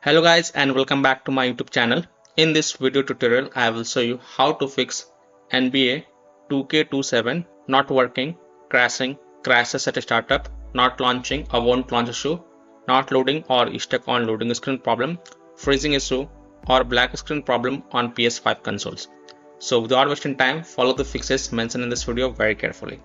Hello guys and welcome back to my YouTube channel. In this video tutorial I will show you how to fix NBA 2K27 not working, crashing, crashes at a startup, not launching or won't launch issue, not loading or stuck on loading screen problem, freezing issue or black screen problem on PS5 consoles. So without wasting time, follow the fixes mentioned in this video very carefully.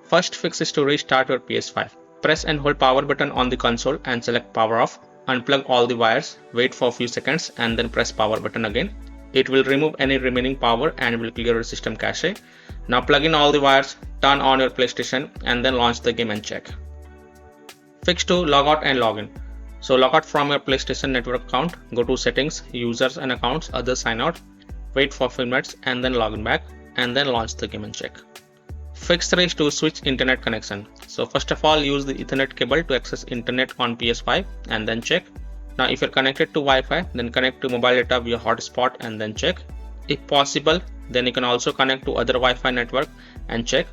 First fix is to restart your PS5. Press and hold power button on the console and select power off. Unplug all the wires, wait for a few seconds and then press power button again. It will remove any remaining power and will clear your system cache. Now plug in all the wires, turn on your PlayStation and then launch the game and check. Fix to log out and log in. So log out from your PlayStation network account, go to settings, users and accounts, others sign out, wait for a few minutes and then log in back and then launch the game and check. Fix 3 is to switch internet connection. So first of all, use the Ethernet cable to access internet on PS5 and then check. Now if you're connected to Wi-Fi, then connect to mobile data via hotspot and then check. If possible, then you can also connect to other Wi-Fi network and check.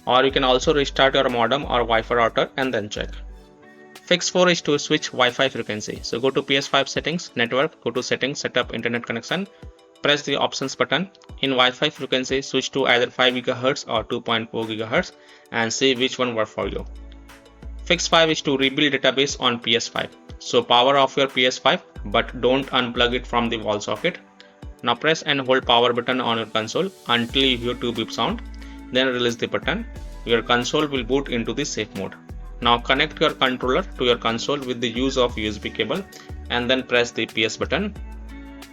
Or you can also restart your modem or Wi-Fi router and then check. Fix 4 is to switch Wi-Fi frequency. So go to PS5 settings, network, go to settings, set up internet connection. Press the options button. In Wi-Fi frequency, switch to either 5 GHz or 2.4 GHz and see which one works for you. Fix 5 is to rebuild database on PS5. So power off your PS5 but don't unplug it from the wall socket. Now press and hold power button on your console until you hear 2 beep sound. Then release the button. Your console will boot into the safe mode. Now connect your controller to your console with the use of USB cable and then press the PS button.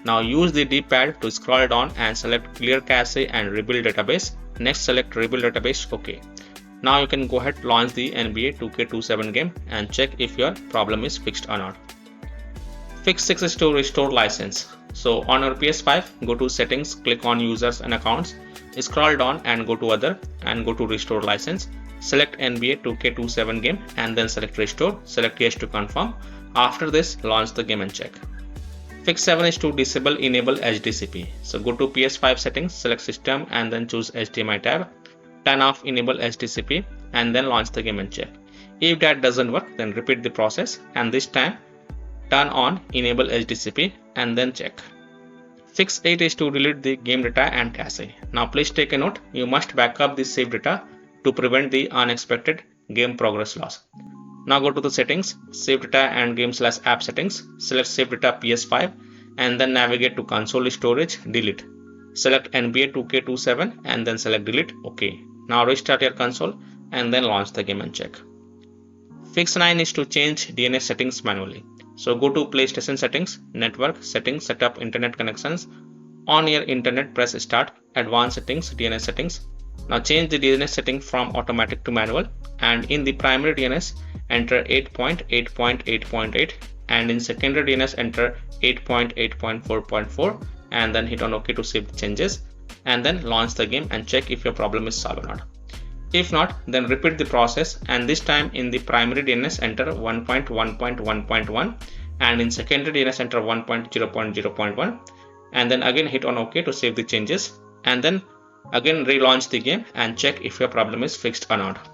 Now use the D-pad to scroll down and select clear cache and rebuild database. Next select rebuild database, OK. Now you can go ahead launch the NBA 2K27 game and check if your problem is fixed or not. Fix 6 is to restore license. So on your PS5, go to settings, click on users and accounts, scroll down and go to other and go to restore license. Select NBA 2K27 game and then select restore, select yes to confirm. After this, launch the game and check. Fix 7 is to disable enable HDCP. So go to PS5 settings, select system and then choose HDMI tab. Turn off enable HDCP and then launch the game and check. If that doesn't work, then repeat the process and this time turn on enable HDCP and then check. Fix 8 is to delete the game data and cache. Now please take a note, you must back up the saved data to prevent the unexpected game progress loss. Now go to the settings, save data and game/app settings, select save data PS5 and then navigate to console storage, delete. Select NBA 2K27 and then select delete, OK. Now restart your console and then launch the game and check. Fix 9 is to change DNS settings manually. So go to PlayStation settings, network, settings, set up internet connections. On your internet, press start, advanced settings, DNS settings. Now change the DNS setting from automatic to manual and in the primary DNS enter 8.8.8.8 and in secondary DNS enter 8.8.4.4 and then hit on OK to save the changes and then launch the game and check if your problem is solved or not. If not, then repeat the process and this time in the primary DNS enter 1.1.1.1 and in secondary DNS enter 1.0.0.1 and then again hit on OK to save the changes and then again relaunch the game and check if your problem is fixed or not.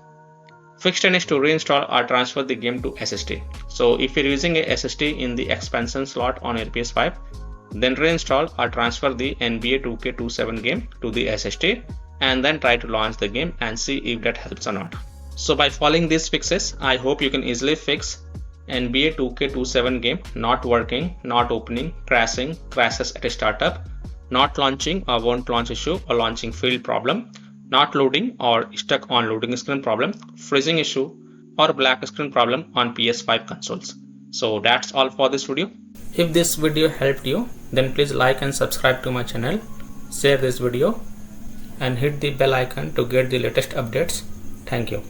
Fix 10 is to reinstall or transfer the game to SSD. So if you're using a SSD in the expansion slot on your PS5, then reinstall or transfer the NBA 2K27 game to the SSD and then try to launch the game and see if that helps or not. So by following these fixes, I hope you can easily fix NBA 2K27 game not working, not opening, crashing, crashes at a startup, not launching or won't launch issue or launching failed problem, not loading or stuck on loading screen problem, freezing issue or black screen problem on PS5 consoles. So that's all for this video. If this video helped you, then please like and subscribe to my channel, share this video and hit the bell icon to get the latest updates. Thank you.